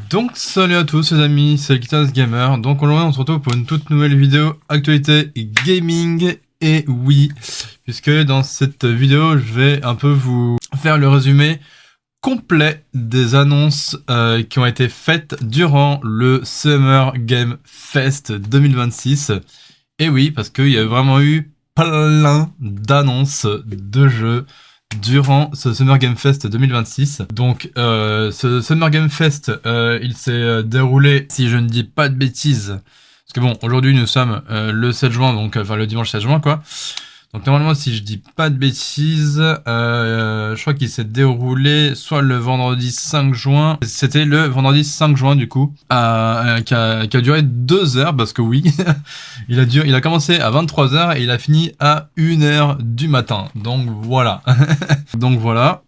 Donc salut à tous les amis, c'est Kitas Gamer. Donc aujourd'hui on se retrouve pour une toute nouvelle vidéo actualité gaming. Et oui, puisque dans cette vidéo je vais un peu vous faire le résumé complet des annonces qui ont été faites durant le Summer Game Fest 2026. Et oui, parce qu'il y a vraiment eu plein d'annonces de jeux durant ce Summer Game Fest 2026. Donc ce Summer Game Fest, il s'est déroulé, si je ne dis pas de bêtises, parce que bon, aujourd'hui nous sommes le 7 juin, donc enfin le dimanche 7 juin quoi. Donc normalement, si je dis pas de bêtises, je crois qu'il s'est déroulé soit le vendredi 5 juin, c'était le vendredi 5 juin du coup, qui a duré 2 heures, parce que oui, il a commencé à 23 heures et il a fini à 1 heure du matin, donc voilà. Donc voilà.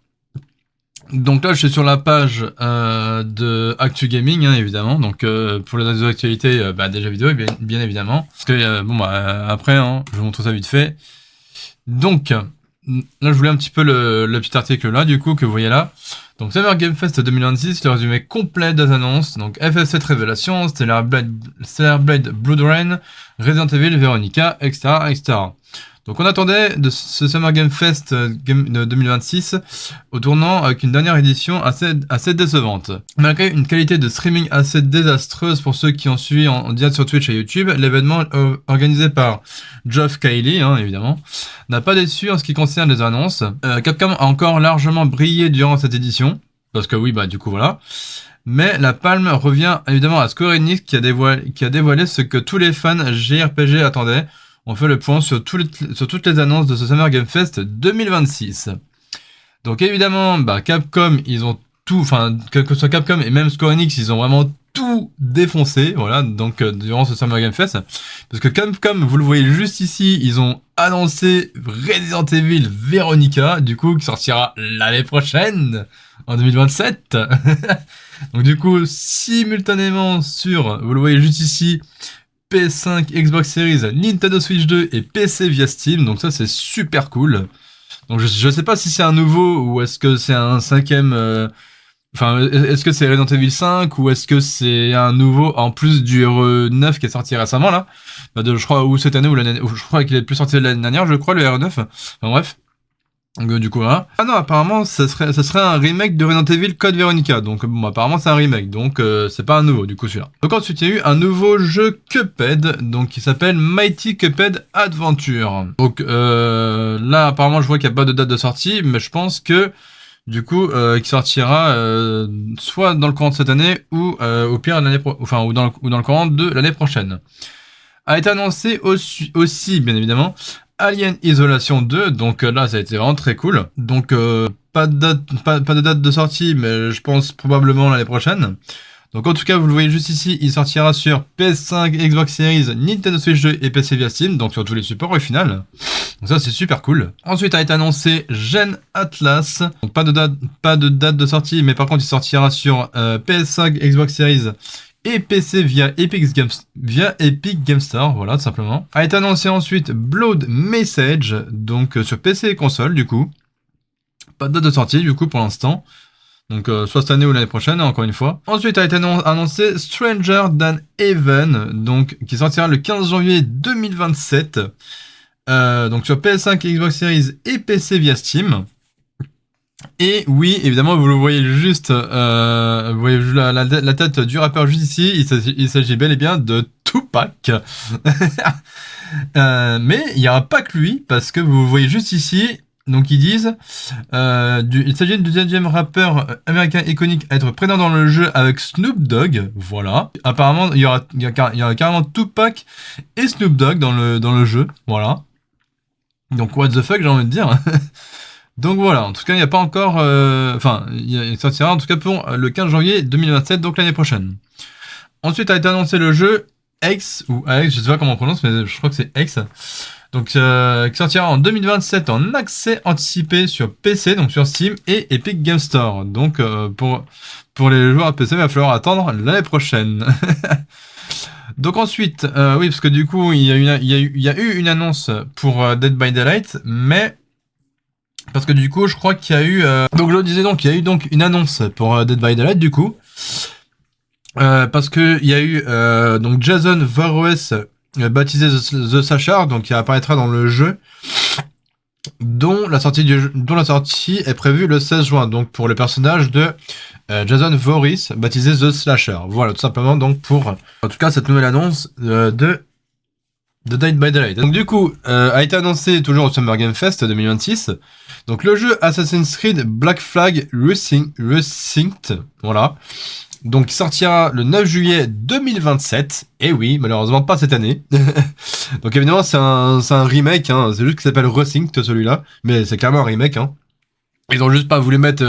Donc là, je suis sur la page de Actu Gaming, hein, évidemment. Donc pour les actualités, déjà vidéo, bien évidemment. Parce que bon, après, hein, je vous montre ça vite fait. Donc, là, je voulais un petit peu le petit article là, du coup, que vous voyez là. Donc, Summer Game Fest 2026, le résumé complet des annonces. Donc, FF7 Révélation, Stellar Blade Blood Rain, Resident Evil, Veronica, etc., etc. Donc on attendait de ce Summer Game Fest de 2026 au tournant avec une dernière édition assez décevante. Malgré une qualité de streaming assez désastreuse pour ceux qui ont suivi en direct sur Twitch et YouTube, l'événement organisé par Geoff Keighley, hein, évidemment, n'a pas déçu en ce qui concerne les annonces. Capcom a encore largement brillé durant cette édition, parce que oui, du coup voilà. Mais la palme revient évidemment à Square Enix qui a dévoilé ce que tous les fans JRPG attendaient. On fait le point sur toutes les annonces de ce Summer Game Fest 2026. Donc évidemment, Capcom, ils ont tout, enfin, que ce soit Capcom et même Square Enix, ils ont vraiment tout défoncé, voilà, donc durant ce Summer Game Fest. Parce que Capcom, vous le voyez juste ici, ils ont annoncé Resident Evil Veronica, du coup, qui sortira l'année prochaine, en 2027. Donc du coup, simultanément sur, vous le voyez juste ici, PS5, Xbox Series, Nintendo Switch 2 et PC via Steam, donc ça c'est super cool. Donc je sais pas si c'est un nouveau ou est-ce que c'est un cinquième... Enfin, est-ce que c'est Resident Evil 5 ou est-ce que c'est un nouveau en plus du RE9 qui est sorti récemment là, je crois, ou cette année ou l'année, je crois qu'il est plus sorti l'année dernière, je crois, le RE9. Enfin bref. Donc du coup voilà. Ah non, apparemment ça serait un remake de Resident Evil Code Veronica. Donc bon, apparemment c'est un remake, donc c'est pas un nouveau du coup celui-là. Donc ensuite il y a eu un nouveau jeu Cuphead, donc qui s'appelle Mighty Cuphead Adventure. Donc là apparemment je vois qu'il n'y a pas de date de sortie, mais je pense que du coup qui sortira soit dans le courant de cette année ou au pire l'année ou dans le courant de l'année prochaine. A été annoncé aussi bien évidemment Alien Isolation 2, donc là ça a été vraiment très cool. Donc pas de date de sortie, mais je pense probablement l'année prochaine. Donc en tout cas vous le voyez juste ici, il sortira sur PS5, Xbox Series, Nintendo Switch 2 et PC via Steam, donc sur tous les supports au final. Donc ça c'est super cool. Ensuite a été annoncé Gen Atlas, donc pas de date de sortie, mais par contre il sortira sur PS5, Xbox Series et PC via Epic Game Store, voilà tout simplement. A été annoncé ensuite Blood Message, donc sur PC et console du coup. Pas de date de sortie du coup pour l'instant. Donc soit cette année ou l'année prochaine, encore une fois. Ensuite a été annoncé Stranger Than Heaven, donc qui sortira le 15 janvier 2027. Donc sur PS5, Xbox Series et PC via Steam. Et oui, évidemment, vous le voyez juste, vous voyez la tête du rappeur juste ici, il s'agit bel et bien de Tupac. Mais il n'y aura pas que lui, parce que vous voyez juste ici, donc ils disent, il s'agit du deuxième rappeur américain iconique à être présent dans le jeu avec Snoop Dogg, voilà. Apparemment, il y aura carrément Tupac et Snoop Dogg dans le jeu, voilà. Donc what the fuck, j'ai envie de dire. Donc voilà, en tout cas, il n'y a pas encore... il sortira en tout cas pour le 15 janvier 2027, donc l'année prochaine. Ensuite a été annoncé le jeu X, ou Alex, je sais pas comment on prononce, mais je crois que c'est X. Donc, qui sortira en 2027 en accès anticipé sur PC, donc sur Steam et Epic Game Store. Donc, pour les joueurs à PC, il va falloir attendre l'année prochaine. Donc ensuite, oui, parce que du coup, il y a eu une annonce pour Dead by Daylight, mais... Parce que du coup, je crois qu'il y a eu... donc je le disais donc, il y a eu donc une annonce pour Dead by Daylight du coup. Parce que il y a eu donc Jason Voorhees, baptisé The Slasher, donc qui apparaîtra dans le jeu, dont la sortie est prévue le 16 juin, donc pour le personnage de Jason Voorhees, baptisé The Slasher. Voilà, tout simplement donc pour, en tout cas, cette nouvelle annonce de Dead by Daylight. Donc du coup, a été annoncé toujours au Summer Game Fest 2026. Donc le jeu Assassin's Creed Black Flag Resynced, voilà. Donc il sortira le 9 juillet 2027. Et oui, malheureusement pas cette année. Donc évidemment c'est un remake, hein. C'est juste qu'il s'appelle Resynced celui-là. Mais c'est clairement un remake, hein. Ils ont juste pas voulu mettre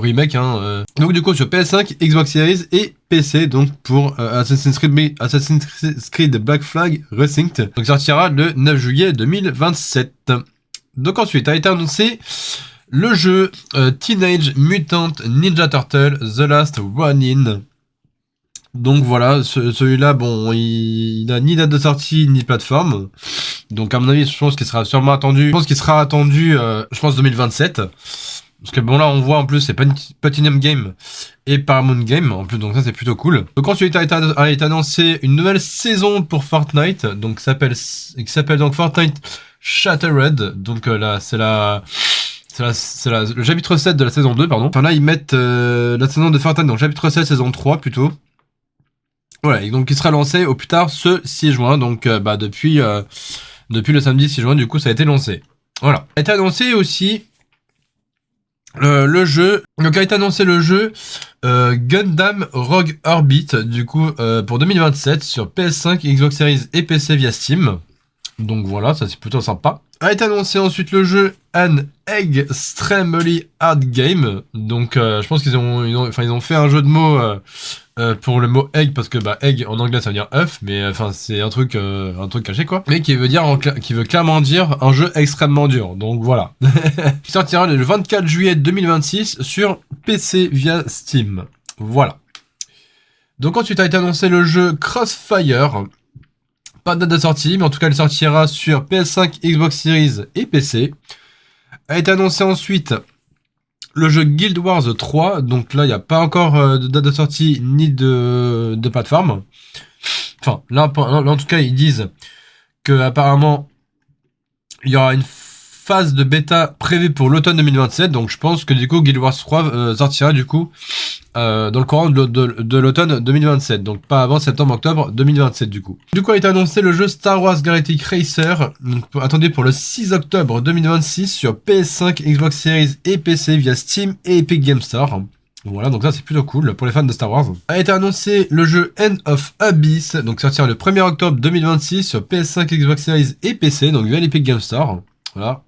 remake, hein. Donc du coup sur PS5, Xbox Series et PC, donc pour Assassin's Creed Black Flag Resynced. Donc sortira le 9 juillet 2027. Donc ensuite a été annoncé le jeu Teenage Mutant Ninja Turtle The Last Ronin. Donc voilà, celui-là, bon, il n'a ni date de sortie ni plateforme. Donc à mon avis, je pense qu'il sera sûrement attendu. Je pense qu'il sera attendu, je pense 2027. Parce que bon là on voit en plus c'est Platinum Game et Paramount Game en plus, donc ça c'est plutôt cool. Donc ensuite a été annoncé une nouvelle saison pour Fortnite, donc qui s'appelle donc Fortnite Shattered. Donc là c'est le chapitre 7 de la saison 2, pardon. Enfin là ils mettent la saison de Fortnite, donc chapitre 7 saison 3 plutôt. Voilà, et donc il sera lancé au plus tard ce 6 juin, donc depuis le samedi 6 juin du coup ça a été lancé. Voilà. A été annoncé aussi le jeu, donc a été annoncé le jeu Gundam Rogue Orbit, du coup pour 2027 sur PS5, Xbox Series et PC via Steam. Donc voilà, ça c'est plutôt sympa. A été annoncé ensuite le jeu An Extremely Hard Game. Donc je pense qu'ils ont fait un jeu de mots pour le mot egg, parce que egg en anglais ça veut dire œuf, mais enfin c'est un truc caché quoi, mais qui veut clairement dire un jeu extrêmement dur. Donc voilà. Qui sortira le 24 juillet 2026 sur PC via Steam. Voilà. Donc ensuite a été annoncé le jeu Crossfire. Pas de date de sortie, mais en tout cas il sortira sur PS5, Xbox Series et PC. A été annoncé ensuite le jeu Guild Wars 3, donc là il n'y a pas encore de date de sortie ni de plateforme. Enfin, là en tout cas ils disent que apparemment il y aura une phase de bêta prévue pour l'automne 2027, donc je pense que du coup Guild Wars 3 sortira du coup dans le courant de l'automne 2027, donc pas avant septembre-octobre 2027 du coup. Du coup a été annoncé le jeu Star Wars Galactic Racer, donc attendu pour le 6 octobre 2026 sur PS5, Xbox Series et PC via Steam et Epic Games Store. Voilà, donc ça c'est plutôt cool pour les fans de Star Wars. A été annoncé le jeu End of Abyss, donc sortira le 1er octobre 2026 sur PS5, Xbox Series et PC, donc via l'Epic Games Store. Voilà.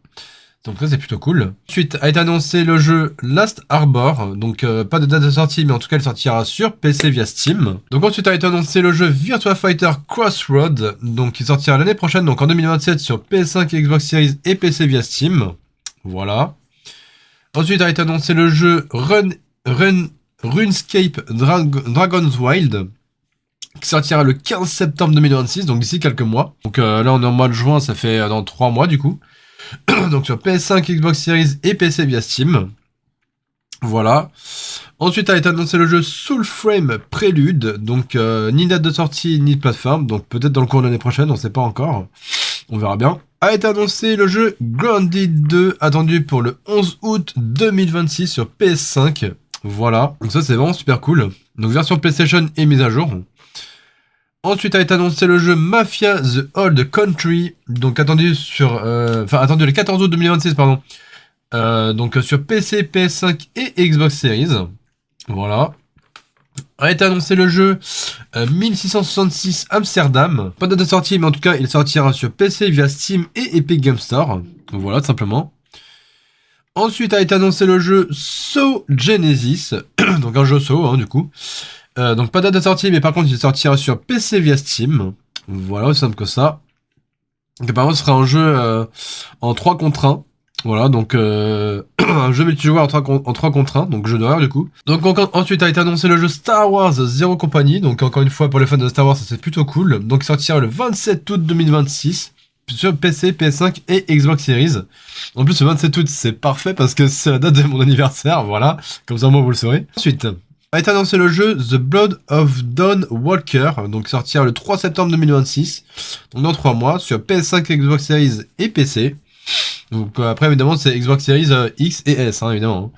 Donc ça c'est plutôt cool. Ensuite a été annoncé le jeu Last Harbor, donc pas de date de sortie, mais en tout cas il sortira sur PC via Steam. Donc ensuite a été annoncé le jeu Virtua Fighter Crossroad, donc qui sortira l'année prochaine, donc en 2027 sur PS5, Xbox Series et PC via Steam. Voilà. Ensuite a été annoncé le jeu RuneScape Dragon's Wild, qui sortira le 15 septembre 2026, donc d'ici quelques mois. Donc là on est en mois de juin, ça fait dans 3 mois du coup. Donc sur PS5, Xbox Series et PC via Steam. Voilà. Ensuite a été annoncé le jeu Soulframe Prelude, donc ni date de sortie ni de plateforme, donc peut-être dans le cours de l'année prochaine, on sait pas encore. On verra bien. A été annoncé le jeu Grounded 2, attendu pour le 11 août 2026 sur PS5. Voilà. Donc ça c'est vraiment super cool. Donc version PlayStation et mise à jour. Ensuite a été annoncé le jeu Mafia The Old Country, donc attendu le 14 août 2026, pardon. Donc sur PC, PS5 et Xbox Series. Voilà. A été annoncé le jeu 1666 Amsterdam. Pas de date de sortie, mais en tout cas il sortira sur PC via Steam et Epic Games Store. Voilà, tout simplement. Ensuite a été annoncé le jeu Saw Genesis, donc un jeu Saw, hein, du coup. Donc pas de date de sortie, mais par contre il sortira sur PC via Steam. Voilà, aussi simple que ça. Donc apparemment ce sera un jeu en 3 contre 1. Voilà, donc un jeu multijoueur en 3 contre 1, donc jeu d'horreur du coup. Donc ensuite a été annoncé le jeu Star Wars Zero Company, donc encore une fois pour les fans de Star Wars ça c'est plutôt cool. Donc il sortira le 27 août 2026 sur PC, PS5 et Xbox Series. En plus le 27 août c'est parfait parce que c'est la date de mon anniversaire, voilà, comme ça moi vous le saurez. Ensuite A été annoncé le jeu The Blood of Dawn Walker, donc sortir le 3 septembre 2026, donc dans 3 mois, sur PS5, Xbox Series et PC. Donc après évidemment c'est Xbox Series X et S, hein, évidemment.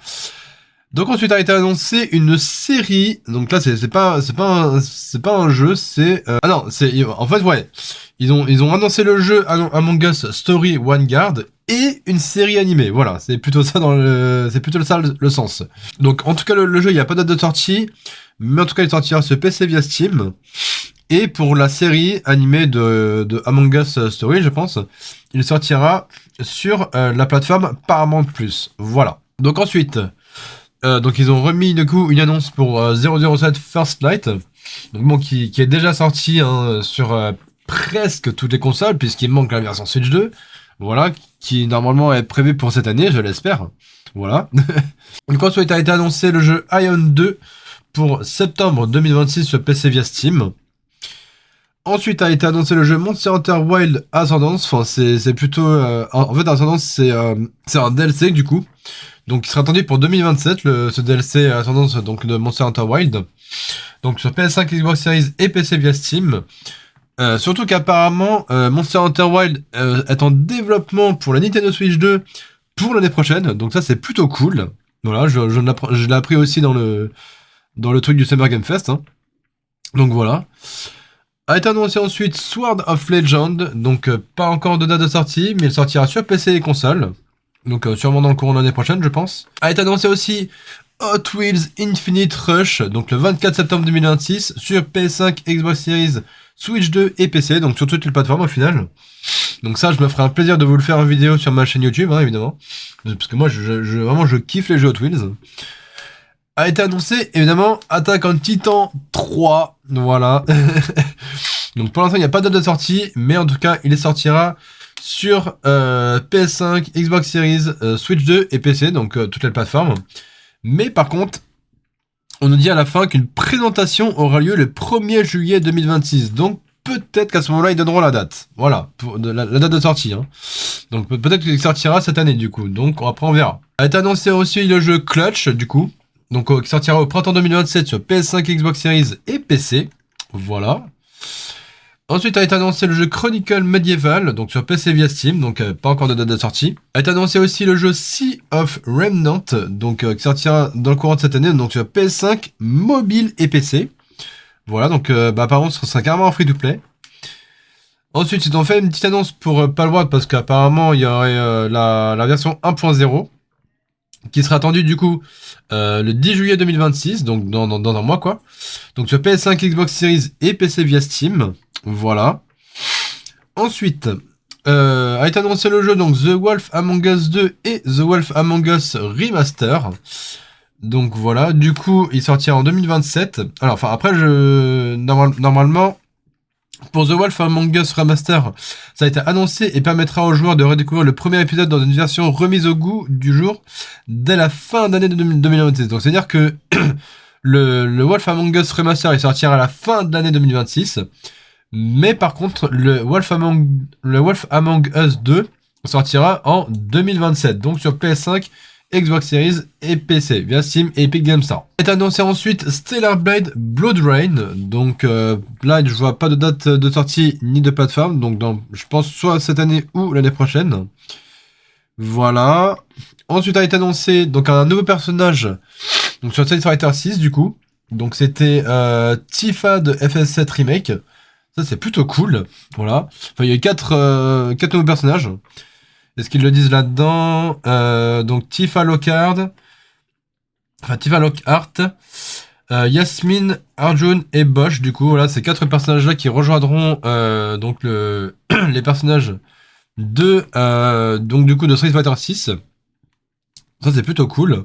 Donc ensuite a été annoncé une série, donc là c'est pas un jeu, c'est ah non, c'est en fait ouais, ils ont annoncé le jeu Among Us Story Vanguard et une série animée. Voilà, c'est plutôt ça le sens. Donc en tout cas le jeu, il y a pas de date de sortie, mais en tout cas il sortira sur PC via Steam. Et pour la série animée de Among Us Story, je pense, il sortira sur la plateforme Paramount+. Voilà. Donc ensuite, donc ils ont remis du coup une annonce pour 007 First Light, donc bon qui est déjà sorti hein, sur presque toutes les consoles puisqu'il manque la version Switch 2, voilà, qui normalement est prévue pour cette année, je l'espère. Voilà. Donc ensuite a été annoncé le jeu Ion 2 pour septembre 2026 sur PC via Steam. Ensuite a été annoncé le jeu Monster Hunter Wild Ascendance. Enfin c'est plutôt en fait Ascendance c'est un DLC du coup. Donc il sera attendu pour 2027 ce DLC Ascendance donc de Monster Hunter Wild. Donc sur PS5, Xbox Series et PC via Steam. Surtout qu'apparemment Monster Hunter Wild est en développement pour la Nintendo Switch 2 pour l'année prochaine. Donc ça c'est plutôt cool. Voilà, je l'ai appris aussi dans le truc du Summer Game Fest. Hein. Donc voilà. A été annoncé ensuite Sword of Legend, donc pas encore de date de sortie, mais il sortira sur PC et console, donc sûrement dans le courant de l'année prochaine, je pense. A été annoncé aussi Hot Wheels Infinite Rush, donc le 24 septembre 2026, sur PS5, Xbox Series, Switch 2 et PC, donc sur toutes les plateformes au final. Donc ça, je me ferai un plaisir de vous le faire en vidéo sur ma chaîne YouTube, hein, évidemment, parce que moi, vraiment, je kiffe les jeux Hot Wheels. A été annoncé, évidemment, Attack on Titan 3, voilà. Donc pour l'instant, il n'y a pas de date de sortie, mais en tout cas, il sortira sur PS5, Xbox Series, Switch 2 et PC, donc toutes les plateformes. Mais par contre, on nous dit à la fin qu'une présentation aura lieu le 1er juillet 2026, donc peut-être qu'à ce moment-là, ils donneront la date. Voilà, pour la date de sortie. Hein. Donc peut-être qu'il sortira cette année, du coup, donc après on verra. A été annoncé aussi le jeu Clutch, du coup. Donc qui sortira au printemps 2027 sur PS5, Xbox Series et PC. Voilà. Ensuite a été annoncé le jeu Chronicle Medieval, donc sur PC via Steam, donc pas encore de date de sortie. A été annoncé aussi le jeu Sea of Remnant, donc qui sortira dans le courant de cette année, donc sur PS5, mobile et PC. Voilà, donc apparemment ce sera carrément en free-to-play. Ensuite ils ont fait une petite annonce pour Palworld parce qu'apparemment il y aurait la version 1.0 qui sera attendue du coup le 10 juillet 2026, donc dans un mois quoi. Donc sur PS5, Xbox Series et PC via Steam. Voilà. Ensuite, a été annoncé le jeu donc The Wolf Among Us 2 et The Wolf Among Us Remaster. Donc voilà, du coup, il sortira en 2027. Alors, enfin, après, normalement, pour The Wolf Among Us Remaster, ça a été annoncé et permettra aux joueurs de redécouvrir le premier épisode dans une version remise au goût du jour dès la fin d'année de 2026. Donc, c'est-à-dire que le Wolf Among Us Remaster, il sortira à la fin de l'année 2026. Mais par contre, le Wolf Among Us 2 sortira en 2027, donc sur PS5, Xbox Series et PC, via Steam et Epic Games Store. Est annoncé ensuite Stellar Blade Blood Rain, donc là je vois pas de date de sortie ni de plateforme, donc je pense soit cette année ou l'année prochaine. Voilà. Ensuite a été annoncé donc un nouveau personnage, donc sur Street Fighter 6 du coup, donc c'était Tifa de FF7 Remake. Ça, c'est plutôt cool. Voilà. Enfin, il y a 4 nouveaux personnages. Est-ce qu'ils le disent là-dedans donc, Tifa Lockhart, Yasmine, Arjun et Bosch. Du coup, voilà, ces 4 personnages-là qui rejoindront donc les personnages de donc du coup de Street Fighter 6. Ça, c'est plutôt cool.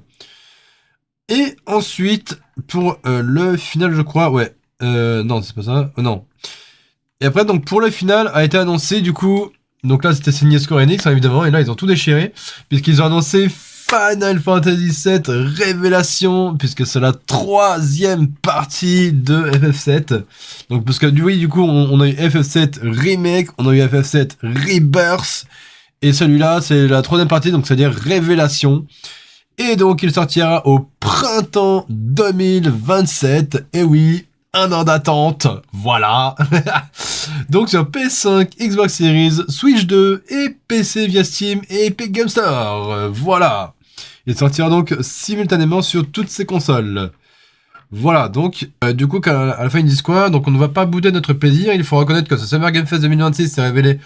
Et ensuite, pour le final, je crois, ouais. Non, c'est pas ça. Non. Et après, donc, pour le final, a été annoncé, du coup, donc là, c'était signé Square Enix, hein, évidemment, et là, ils ont tout déchiré, puisqu'ils ont annoncé Final Fantasy VII Révélation, puisque c'est la 3e partie de FF7. Donc, parce que, du coup, on a eu FF7 Remake, on a eu FF7 Rebirth, et celui-là, c'est la 3e partie, donc c'est-à-dire Révélation. Et donc il sortira au printemps 2027. Et oui, un an d'attente, voilà. Donc sur PS5, Xbox Series, Switch 2 et PC via Steam et Epic Game Store. Voilà. Il sortira donc simultanément sur toutes ces consoles. Voilà, donc du coup à la fin ils disent quoi? Donc on ne va pas bouder notre plaisir, il faut reconnaître que ce Summer Game Fest 2026 s'est révélé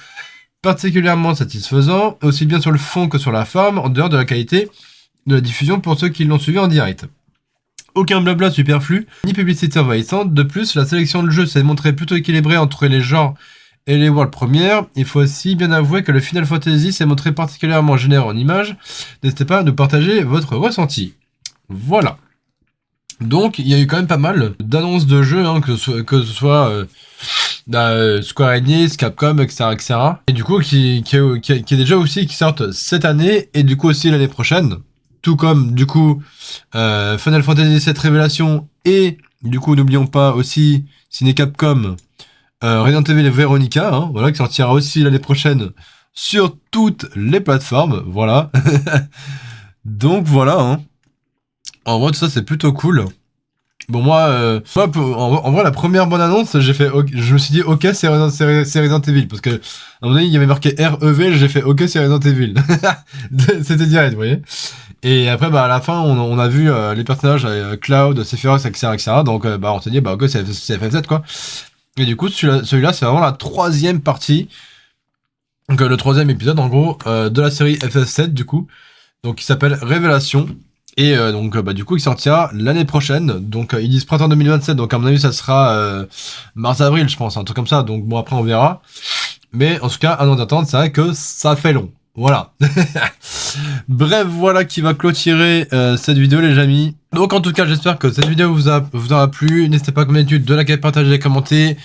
particulièrement satisfaisant, aussi bien sur le fond que sur la forme, en dehors de la qualité de la diffusion pour ceux qui l'ont suivi en direct. Aucun blabla superflu, ni publicité envahissante. De plus, la sélection de jeux s'est montrée plutôt équilibrée entre les genres et les world premières. Il faut aussi bien avouer que le Final Fantasy s'est montré particulièrement généreux en images. N'hésitez pas à nous partager votre ressenti. Voilà. Donc, il y a eu quand même pas mal d'annonces de jeux, hein, que ce soit Square Enix, Capcom, etc., etc. Et du coup, qui est des jeux aussi qui sortent cette année et du coup aussi l'année prochaine. Tout comme, du coup, Final Fantasy VII Révélation et, du coup, n'oublions pas aussi, Ciné Capcom, Resident Evil et Veronica, hein, voilà, qui sortira aussi l'année prochaine sur toutes les plateformes, voilà. Donc, voilà, hein. En vrai, tout ça, c'est plutôt cool. Bon, moi, en vrai, la première bonne annonce, j'ai fait, je me suis dit, ok, c'est Resident Evil, parce que, à un moment donné, il y avait marqué REV, j'ai fait, ok, c'est Resident Evil. C'était direct, vous voyez. Et après, bah, à la fin, on a vu les personnages, Cloud, Sephiroth, etc., etc. Donc, bah, on s'est dit, bah, ok, c'est FF7, quoi. Et du coup, celui-là, c'est vraiment la troisième partie. Donc, le troisième épisode, en gros, de la série FF7, du coup. Donc, qui s'appelle Révélation. Et donc, bah, du coup, il sortira l'année prochaine. Donc, ils disent printemps 2027. Donc, à mon avis, ça sera mars-avril, je pense, un truc comme ça. Donc, bon, après, on verra. Mais en tout cas, un an d'attente, c'est vrai que ça fait long. Voilà. Bref, voilà qui va clôturer cette vidéo, les amis. Donc, en tout cas, j'espère que cette vidéo vous aura plu. N'hésitez pas, comme d'habitude, de liker, partager, commenter.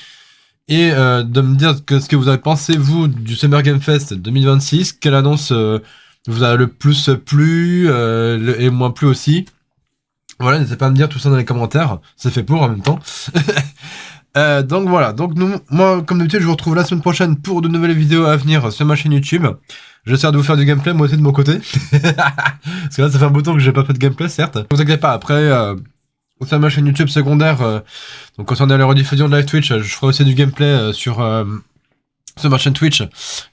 Et de me dire ce que vous avez pensé, vous, du Summer Game Fest 2026. Quelle annonce vous a le plus plu et moins plu aussi. Voilà, n'hésitez pas à me dire tout ça dans les commentaires. C'est fait pour en même temps. Donc voilà, donc moi comme d'habitude je vous retrouve la semaine prochaine pour de nouvelles vidéos à venir sur ma chaîne YouTube. J'essaie de vous faire du gameplay moi aussi de mon côté. Parce que là ça fait un bout de temps que j'ai pas fait de gameplay certes. Ne vous inquiétez pas, après sur ma chaîne YouTube secondaire, donc concernant les rediffusions de live Twitch, je ferai aussi du gameplay sur ma chaîne Twitch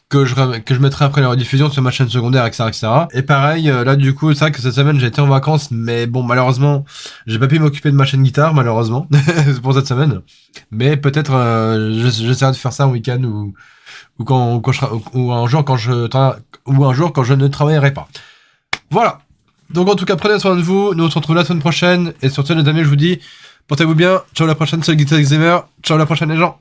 que je mettrai après la rediffusion sur ma chaîne secondaire, etc., etc. Et pareil, là du coup, c'est vrai que cette semaine j'ai été en vacances, mais bon, malheureusement, j'ai pas pu m'occuper de ma chaîne guitare, malheureusement, pour cette semaine. Mais peut-être j'essaierai de faire ça un week-end ou un jour quand je ne travaillerai pas. Voilà. Donc en tout cas, prenez soin de vous. Nous on se retrouve la semaine prochaine. Et sur ce, les amis, je vous dis, portez-vous bien. Ciao la prochaine, c'est le Guitar Gamer. Ciao la prochaine, les gens.